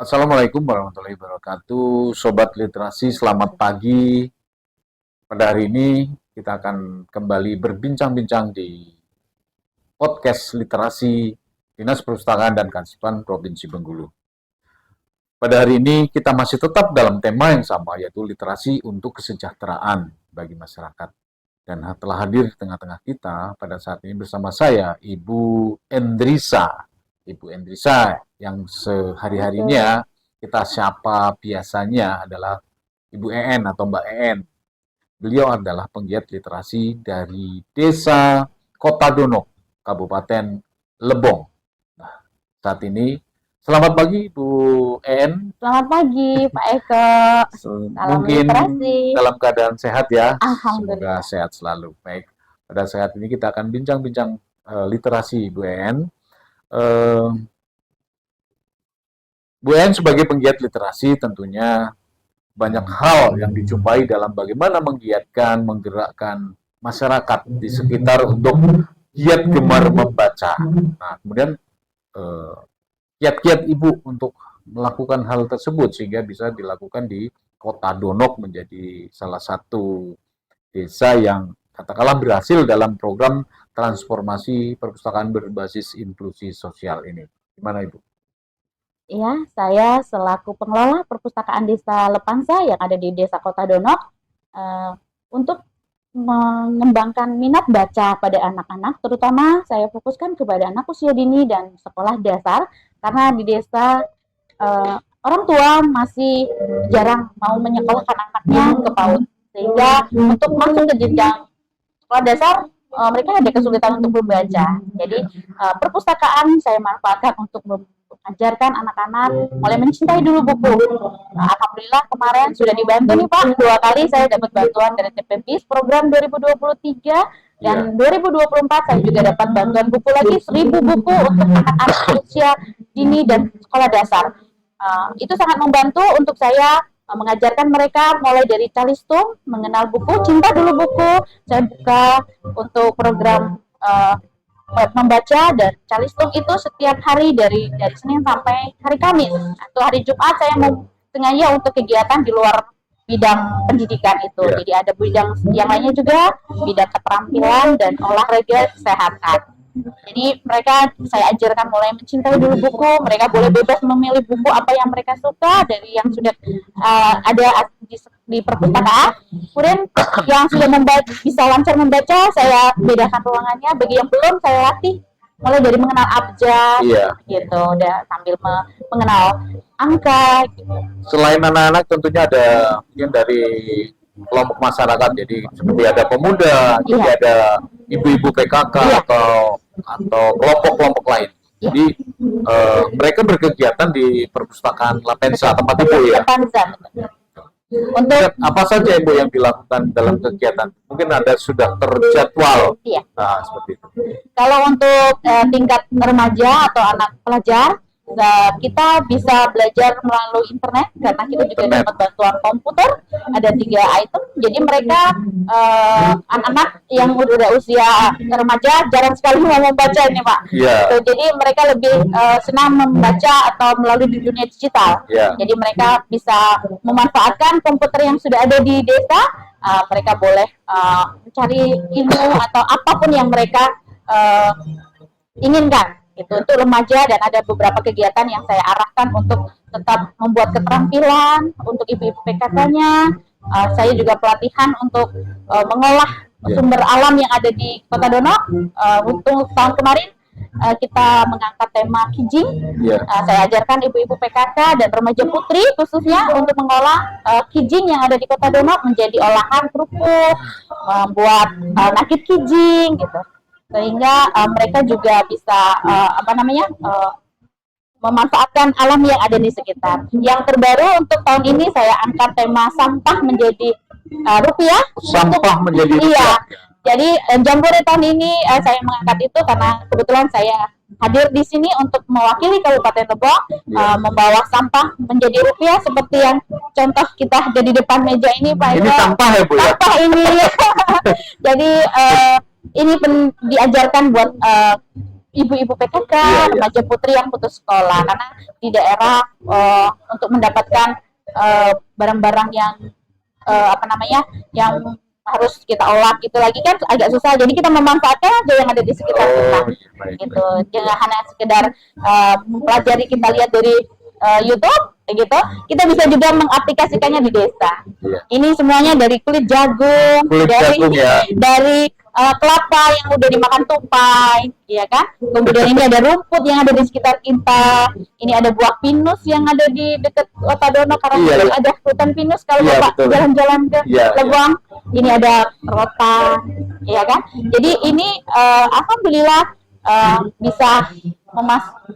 Assalamualaikum warahmatullahi wabarakatuh, Sobat Literasi, selamat pagi. Pada hari ini kita akan kembali berbincang-bincang di podcast literasi Dinas Perpustakaan dan Kearsipan Provinsi Bengkulu. Pada hari ini kita masih tetap dalam tema yang sama, yaitu literasi untuk kesejahteraan bagi masyarakat. Dan telah hadir di tengah-tengah kita pada saat ini bersama saya, Ibu Endrisa. Ibu Endrisa yang sehari-harinya kita siapa biasanya adalah Ibu EN atau Mbak EN. Beliau adalah penggiat literasi dari Desa Kota Donok, Kabupaten Lebong. Nah, saat ini, selamat pagi Ibu EN. Selamat pagi Pak Eko. Salam Mungkin literasi. dalam keadaan sehat ya. Alhamdulillah. Semoga sehat selalu. Baik, pada saat ini kita akan bincang-bincang literasi Ibu EN. Bu En sebagai penggiat literasi tentunya banyak hal yang dijumpai dalam bagaimana menggiatkan, menggerakkan masyarakat di sekitar untuk giat gemar membaca. Nah, kemudian kiat-kiat Ibu untuk melakukan hal tersebut sehingga bisa dilakukan di Kota Donok menjadi salah satu desa yang katakanlah berhasil dalam program transformasi perpustakaan berbasis inklusi sosial ini. Gimana Ibu? Ya, saya selaku pengelola perpustakaan Desa Lepangsa yang ada di Desa Kota Donok untuk mengembangkan minat baca pada anak-anak, terutama saya fokuskan kepada anak usia dini dan sekolah dasar, karena di desa orang tua masih jarang mau menyekolahkan anaknya ke PAUD, sehingga untuk masuk ke jenjang sekolah dasar mereka ada kesulitan untuk membaca. Jadi perpustakaan saya manfaatkan untuk mengajarkan anak-anak mulai mencintai dulu buku. Nah, alhamdulillah kemarin sudah dibantu nih Pak, 2 kali saya dapat bantuan dari TPBIS program 2023 dan 2024 saya juga dapat bantuan buku lagi 1000 buku untuk anak-anak usia dini dan sekolah dasar. Itu sangat membantu untuk saya mengajarkan mereka mulai dari calistung, mengenal buku, cinta dulu buku. Saya buka untuk program membaca dan calistung itu setiap hari dari Senin sampai hari Kamis. Atau hari Jumat saya mau sengaja untuk kegiatan di luar bidang pendidikan itu. Jadi ada bidang yang lainnya juga, bidang keterampilan dan olahraga kesehatan. Jadi mereka saya ajarkan mulai mencintai dulu buku, mereka boleh bebas memilih buku apa yang mereka suka dari yang sudah ada di perpustakaan. Kemudian yang sudah bisa lancar membaca, saya bedakan ruangannya. Bagi yang belum, saya latih mulai dari mengenal abjad, gitu, udah sambil mengenal angka. Gitu. Selain anak-anak tentunya ada mungkin dari kelompok masyarakat, jadi seperti ada pemuda, jadi ada ibu-ibu PKK atau kelompok-kelompok lain. Jadi mereka berkegiatan di perpustakaan Lapensa tempat Ibu ya. Untuk apa saja Ibu yang dilakukan dalam kegiatan? Mungkin ada sudah terjadwal. Nah, seperti itu. Kalau untuk tingkat remaja atau anak pelajar, kita bisa belajar melalui internet karena kita juga dapat bantuan komputer, ada 3 item. Jadi mereka anak-anak yang udah usia remaja jarang sekali mau membaca ini Pak. Jadi mereka lebih senang membaca atau melalui di dunia digital. Jadi mereka bisa memanfaatkan komputer yang sudah ada di desa. Mereka boleh mencari ilmu atau apapun yang mereka inginkan. Itu untuk remaja, dan ada beberapa kegiatan yang saya arahkan untuk tetap membuat keterampilan untuk ibu-ibu PKK-nya. Saya juga pelatihan untuk mengolah sumber alam yang ada di Kota Donok. Untuk tahun kemarin kita mengangkat tema kijing. Saya ajarkan ibu-ibu PKK dan remaja putri khususnya untuk mengolah kijing yang ada di Kota Donok menjadi olahan kerupuk, membuat nakit kijing gitu. Sehingga mereka juga bisa memanfaatkan alam yang ada di sekitar. Yang terbaru untuk tahun ini saya angkat tema sampah menjadi rupiah. Sampah menjadi rupiah. Iya. Jadi Jambore tahun ini saya mengangkat itu karena kebetulan saya hadir di sini untuk mewakili Kabupaten Lebong, membawa sampah menjadi rupiah seperti yang contoh kita ada di depan meja ini Pak. Ini sampah ya Bu? Sampah ini. Jadi ini diajarkan buat ibu-ibu PKK, Iya, iya. remaja putri yang putus sekolah karena di daerah untuk mendapatkan barang-barang yang apa namanya yang harus kita olah itu lagi kan agak susah. Jadi kita memanfaatkan aja yang ada di sekitar kita Oh, iya, baik, gitu. baik. Jangan hanya sekedar mempelajari kita lihat dari YouTube gitu. Kita bisa juga mengaplikasikannya di desa. Iya. Ini semuanya dari kulit jagung, Kulit dari jagung ya. dari kelapa yang udah dimakan tupai, ya kan? Kemudian ini ada rumput yang ada di sekitar kita. Ini ada buah pinus yang ada di dekat Kota Dono karena Iya, iya. ada hutan pinus kalau Iya, Bapak betul. jalan-jalan ke Iya, Lebuang. Ini ada rotan, ya kan? Jadi ini alhamdulillah bisa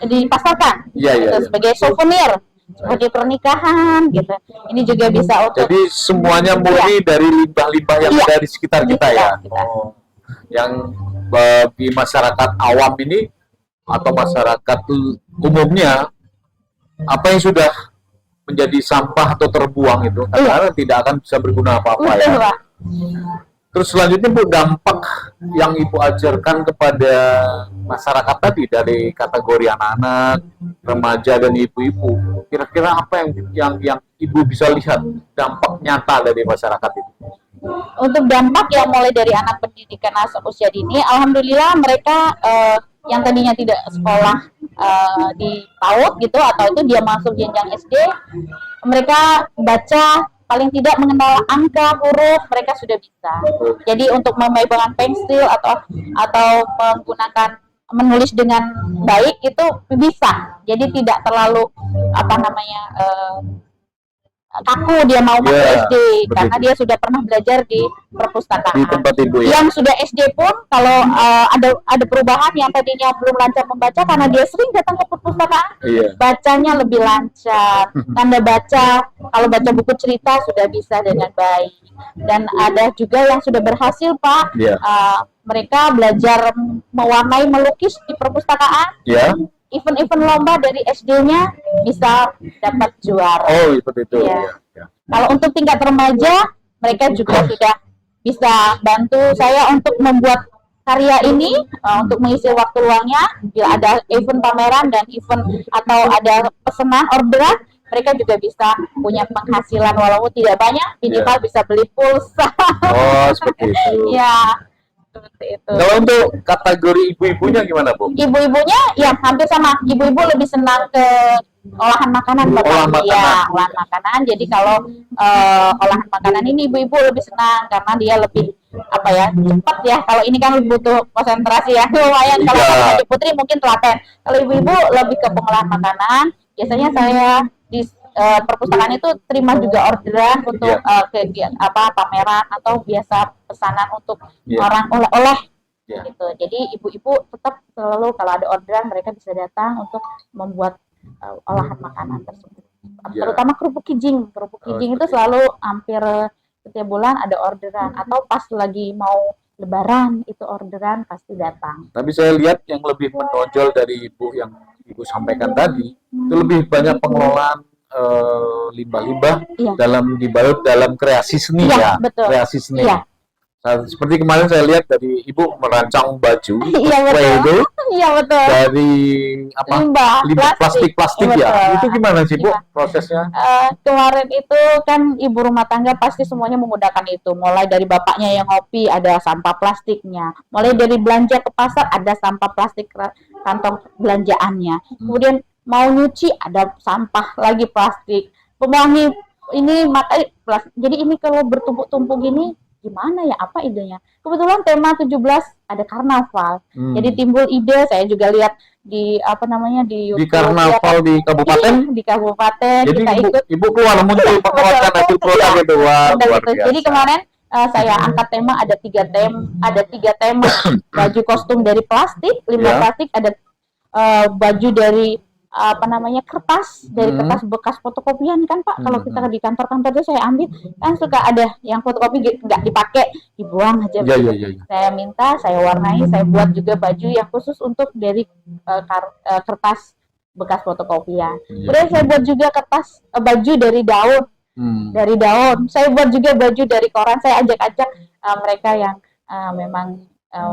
dipasarkan Iya, iya, gitu, iya. sebagai souvenir sebagai pernikahan gitu. Ini juga bisa untuk Jadi semuanya murni dari limbah-limbah yang Iya. ada di sekitar Di kita ya. sekitar kita. Oh. Yang bagi masyarakat awam ini atau masyarakat umumnya apa yang sudah menjadi sampah atau terbuang itu kadang-kadang tidak akan bisa berguna apa-apa ya. betul, Pak. Terus selanjutnya Bu, dampak yang Ibu ajarkan kepada masyarakat tadi dari kategori anak-anak, remaja dan ibu-ibu. Kira-kira apa yang Ibu bisa lihat dampak nyata dari masyarakat itu? Untuk dampak yang mulai dari anak pendidikan usia dini, alhamdulillah mereka yang tadinya tidak sekolah di PAUD gitu atau itu dia masuk jenjang SD, mereka baca paling tidak mengenal angka, huruf, mereka sudah bisa. Jadi untuk memegang pensil atau menggunakan menulis dengan baik itu bisa. Jadi tidak terlalu apa namanya kaku dia mau masuk Ya, SD karena begitu. dia sudah pernah belajar di Di perpustakaan. tempat Ibu ya? Yang sudah SD pun kalau ada perubahan yang tadinya belum lancar membaca karena dia sering datang ke perpustakaan, Iya. bacanya lebih lancar. Tanda baca, kalau baca buku cerita sudah bisa dengan baik. Dan ada juga yang sudah berhasil, Pak. Iya. Mereka belajar mewarnai, melukis di perpustakaan. Ya. Event-event lomba dari SD-nya bisa dapat juara. Oh, seperti itu. Iya. Ya. Ya. Kalau untuk tingkat remaja, mereka juga sudah bisa bantu saya untuk membuat karya ini untuk mengisi waktu luangnya. Bila ada event pameran dan event atau ada pesanan orderan, mereka juga bisa punya penghasilan walaupun tidak banyak, minimal bisa beli pulsa. Oh, seperti itu. Ya, seperti itu. Kalau untuk kategori ibu-ibunya gimana, Bu? Ibu-ibunya ya hampir sama. Ibu-ibu lebih senang ke olahan makanan, Bapak. Olahan makanan. Ya, olahan makanan. Jadi kalau olahan makanan ini ibu-ibu lebih senang karena dia lebih apa ya, cepat ya. Kalau ini kan butuh konsentrasi ya. Lumayan kalau Iya. remaja putri mungkin telaten. Kalau ibu-ibu lebih ke pengolahan makanan. Biasanya saya di perpustakaan itu terima juga orderan untuk kegiatan pameran atau biasa pesanan untuk Iya. orang oleh-oleh. Ya. Gitu. Jadi ibu-ibu tetap selalu kalau ada orderan mereka bisa datang untuk membuat olahan makanan tersebut. Ya. Terutama kerupuk kijing. Kerupuk kijing itu seperti selalu hampir setiap bulan ada orderan atau pas lagi mau lebaran itu orderan pasti datang. Tapi saya lihat yang lebih menonjol dari Ibu yang Ibu sampaikan tadi itu lebih banyak pengelolaan limbah-limbah Iya. dibalut dalam kreasi seni Iya, ya, betul. kreasi seni. Iya. Seperti kemarin saya lihat dari Ibu merancang baju Iya, cosplay betul. itu Iya betul. dari apa Limbah plastik Iya, ya. betul. Itu gimana sih Bu Iya. prosesnya? Kemarin itu kan ibu rumah tangga pasti semuanya menggunakan itu. Mulai dari bapaknya yang ngopi ada sampah plastiknya. Mulai dari belanja ke pasar ada sampah plastik kantong belanjaannya. Kemudian mau nyuci ada sampah lagi plastik. Pewangi ini makanya plastik. Jadi ini kalau bertumpuk-tumpuk gini gimana ya, apa idenya? Kebetulan tema 17 ada karnaval. Jadi timbul ide, saya juga lihat di di Di YouTube. karnaval di kabupaten. Iya, di kabupaten Jadi kita ikut. Ibu keluar muncul mengeluarkan hasil produk itu. Wah, Betul, luar betul. biasa. Jadi kemarin saya angkat tema ada tiga tema baju kostum dari plastik, limbah Ya. plastik, ada baju dari kertas kertas bekas fotokopian kan Pak. Kalau kita di kantor-kantor itu saya ambil kan suka ada yang fotokopi nggak dipakai dibuang aja. Iya. Saya minta, saya warnai, saya buat juga baju yang khusus untuk dari kertas bekas fotokopian. Kemudian saya buat juga kertas baju dari daun. Dari daun. Saya buat juga baju dari koran. Saya ajak-ajak mereka yang memang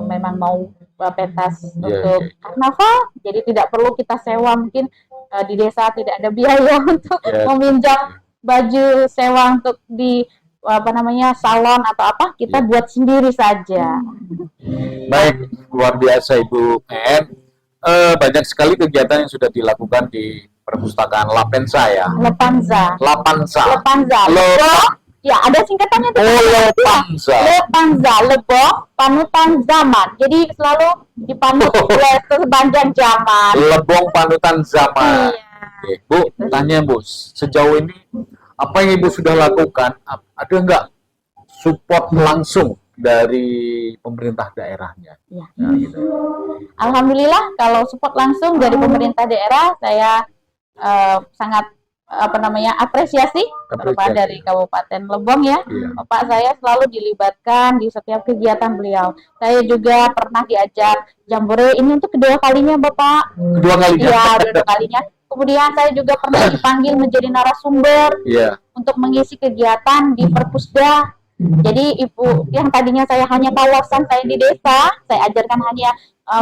memang mau pentas Iya, untuk iya, karnaval, jadi tidak perlu kita sewa, mungkin di desa tidak ada biaya untuk iya. meminjam baju sewa untuk di salon atau apa, kita Iya. buat sendiri saja. Baik, luar biasa Ibu En. Banyak sekali kegiatan yang sudah dilakukan di perpustakaan Lapensa ya. Lepanza. Lapansa. Lepanza. Ya, ada singkatannya tuh. Oh, Lepanza. Lepanza, Lebo, panutan zaman. Jadi selalu dipanut oleh sepanjang zaman. Lebong panutan zaman. Iya. Oke, Bu, tanya Bu, sejauh ini apa yang Ibu sudah lakukan? Ada nggak support langsung dari pemerintah daerahnya? Ya. Nah, gitu. Alhamdulillah, kalau support langsung dari pemerintah daerah, saya sangat apresiasi terutama dari Kabupaten Lebong ya. Iya. Bapak saya selalu dilibatkan di setiap kegiatan beliau. Saya juga pernah diajak jambore, ini untuk kedua kalinya Bapak. Kedua kalinya? Iya, kedua kalinya. Kemudian saya juga pernah dipanggil menjadi narasumber untuk mengisi kegiatan di Perpusda. Jadi Ibu, yang tadinya saya hanya kawasan saya di desa, saya ajarkan hanya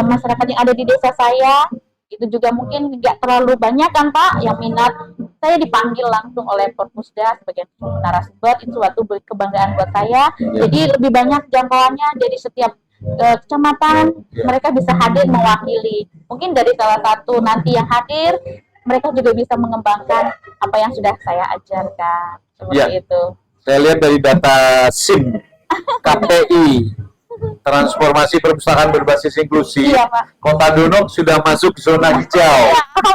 masyarakat yang ada di desa saya. Itu juga mungkin nggak terlalu banyak kan Pak yang minat. Saya dipanggil langsung oleh Perpusda sebagai narasumber, itu suatu kebanggaan buat saya. Jadi lebih banyak jangkauannya, jadi setiap kecamatan mereka bisa hadir mewakili. Mungkin dari salah satu nanti yang hadir, mereka juga bisa mengembangkan apa yang sudah saya ajarkan. Seperti itu. Saya lihat dari data SIM KPI, transformasi perpustakaan berbasis inklusi, Iya, Pak. Kota Donok sudah masuk zona hijau.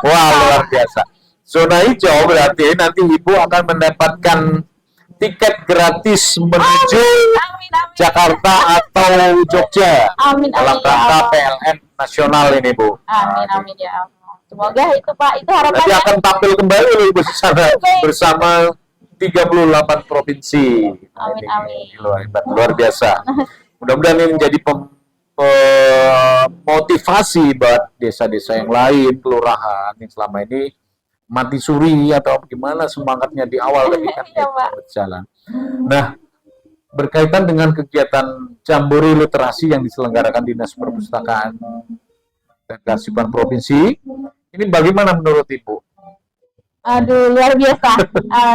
Wah, luar biasa. Zona hijau berarti nanti Ibu akan mendapatkan tiket gratis menuju Jakarta atau Jogja. Amin, dalam amin, rangka ya PLN nasional ini, Bu. Amin, amin ya Allah. Semoga itu Pak, itu harapannya. Nanti akan tampil kembali Ibu di sana bersama 38 provinsi. Amin, amin. Luar biasa. Mudah-mudahan ini menjadi motivasi buat desa-desa yang lain, kelurahan yang selama ini mati suri atau gimana semangatnya di awal tapi kan berjalan. Nah, berkaitan dengan kegiatan jambore literasi yang diselenggarakan Dinas Perpustakaan dan Kearsipan Provinsi, ini bagaimana menurut Ibu? Aduh, luar biasa.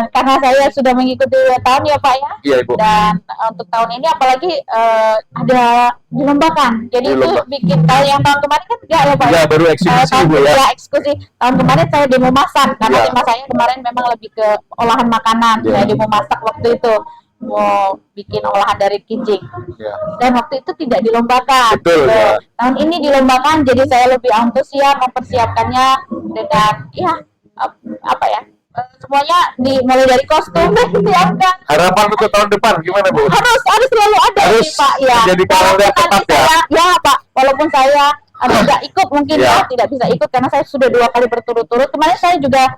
Karena saya sudah mengikuti 2 tahun ya Pak ya. Iya, Ibu. Dan untuk tahun ini apalagi ada dilombakan. Jadi itu bikin tahun kemarin kan enggak ya Pak. Ya, baru eksekusi Bu ya. Ya, eksekusi. Tahun kemarin saya demo masak karena tema saya kemarin memang lebih ke olahan makanan. Saya demo masak waktu itu. Mau bikin olahan dari kijing. Dan waktu itu tidak dilombakan. Betul, ya. Tahun ini dilombakan, jadi saya lebih antusias mempersiapkannya dengan semuanya mulai dari kostum disiapkan. Harapan untuk tahun depan gimana Bu? Harus selalu ada harus nih Pak ya. Jadi kalender tepat ya. Ya Pak, walaupun saya tidak ikut mungkin tidak bisa ikut karena saya sudah 2 kali berturut-turut. Kemarin saya juga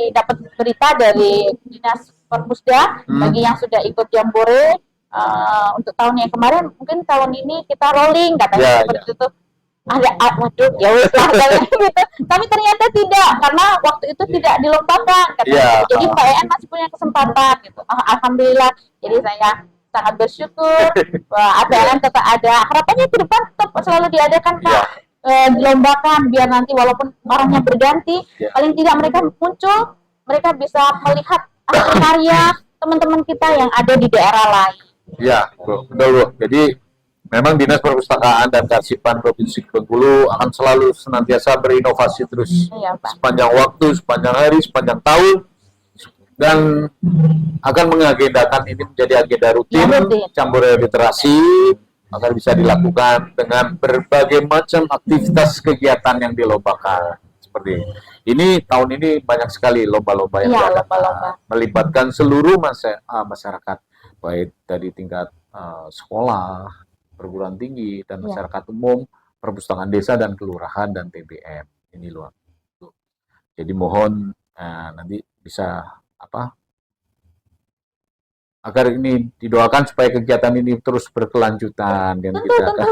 dapat berita dari Dinas Perpusda bagi yang sudah ikut jambore untuk tahun yang kemarin, mungkin tahun ini kita rolling katanya seperti itu. Waduh, ya wis lah gitu. Tapi ternyata tidak, karena waktu itu tidak dilombakan katanya. Jadi Pak EN masih punya kesempatan gitu. Alhamdulillah. Jadi saya sangat bersyukur bahwa APLN tetap ada. Harapannya ke depan tetap selalu diadakan Pak. Dilombakan biar nanti walaupun orangnya berganti, paling tidak mereka muncul, mereka bisa melihat karya teman-teman kita yang ada di daerah lain. Ya, betul Bu. Jadi memang Dinas Perpustakaan dan Kearsipan Provinsi Bengkulu akan selalu senantiasa berinovasi terus sepanjang waktu, sepanjang hari, sepanjang tahun, dan akan mengagendakan ini menjadi agenda rutin jambore literasi agar bisa dilakukan dengan berbagai macam aktivitas kegiatan yang dilombakan seperti ini. Ini tahun ini banyak sekali lomba-lomba yang diadakan, melibatkan seluruh masyarakat, baik dari tingkat sekolah, perguruan tinggi, dan masyarakat umum, perpustakaan desa dan kelurahan dan TBM. Ini luar. Jadi mohon nanti bisa agar ini didoakan supaya kegiatan ini terus berkelanjutan dan kita akan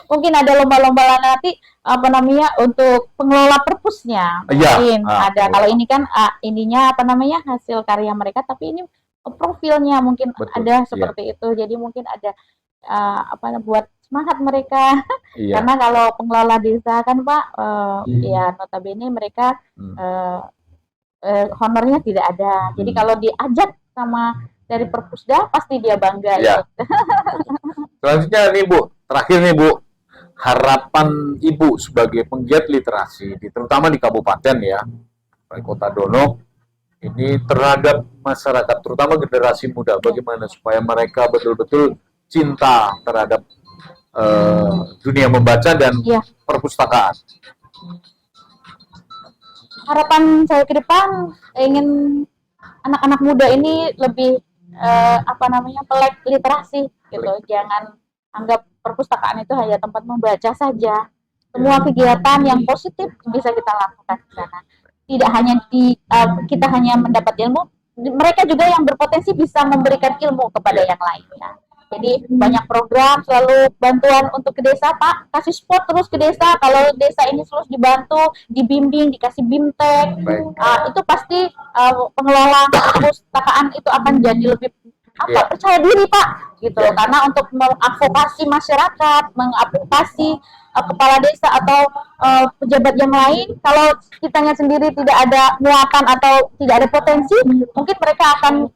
mungkin ada lomba-lomba nanti untuk pengelola perpusnya. Mungkin ada. Kalau ini kan ininya hasil karya mereka, tapi ini profilnya mungkin ada seperti itu. Jadi mungkin ada buat semangat mereka. Iya. Karena kalau pengelola desa kan Pak, ya notabene mereka Hmm. honornya tidak ada. Jadi kalau diajak sama dari Perpusda pasti dia bangga Ya. ikut. Selanjutnya nih Bu, terakhir nih Bu, harapan Ibu sebagai penggiat literasi, terutama di kabupaten ya, Kota Dono, ini terhadap masyarakat, terutama generasi muda, bagaimana supaya mereka betul-betul cinta terhadap dunia membaca dan Ya, perpustakaan. harapan saya ke depan ingin anak-anak muda ini lebih melek literasi gitu. Jangan anggap perpustakaan itu hanya tempat membaca saja. Semua kegiatan yang positif bisa kita lakukan di sana. Tidak hanya kita hanya mendapat ilmu, mereka juga yang berpotensi bisa memberikan ilmu kepada yang lainnya. Jadi banyak program, selalu bantuan untuk ke desa, Pak. Kasih spot terus ke desa. Kalau desa ini terus dibantu, dibimbing, dikasih bimtek, itu pasti pengelola perpustakaan itu akan jadi lebih percaya diri, Pak. Gitu. Karena untuk mengadvokasi masyarakat, mengadvokasi kepala desa atau pejabat yang lain, kalau kitanya sendiri tidak ada muatan atau tidak ada potensi, mungkin mereka akan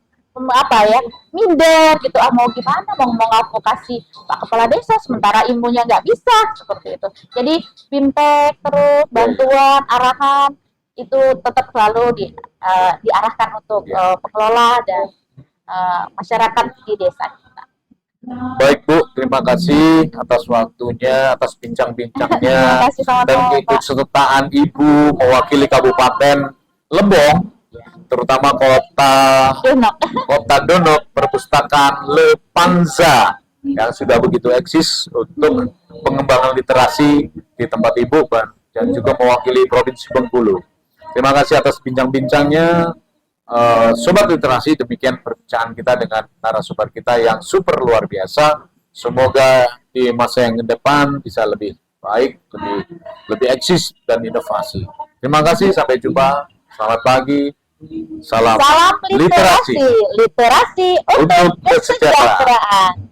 minder gitu, mau gimana mau mengadvokasi Pak Kepala Desa sementara ilmunya nggak bisa, seperti itu. Jadi bimtek terus bantuan arahan itu tetap selalu diarahkan untuk pengelola dan masyarakat di desa kita. Baik Bu, terima kasih atas waktunya, atas bincang-bincangnya dan keikutsertaan Ibu mewakili Kabupaten Lebong, terutama Kota Donok, perpustakaan Lepanza yang sudah begitu eksis untuk pengembangan literasi di tempat Ibu dan juga mewakili Provinsi Bengkulu. Terima kasih atas bincang-bincangnya, Sobat Literasi. Demikian perbincangan kita dengan narasumber kita yang super luar biasa. Semoga di masa yang ke depan bisa lebih baik, lebih eksis dan inovasi. Terima kasih, sampai jumpa. Selamat pagi. Salam literasi untuk kesejahteraan.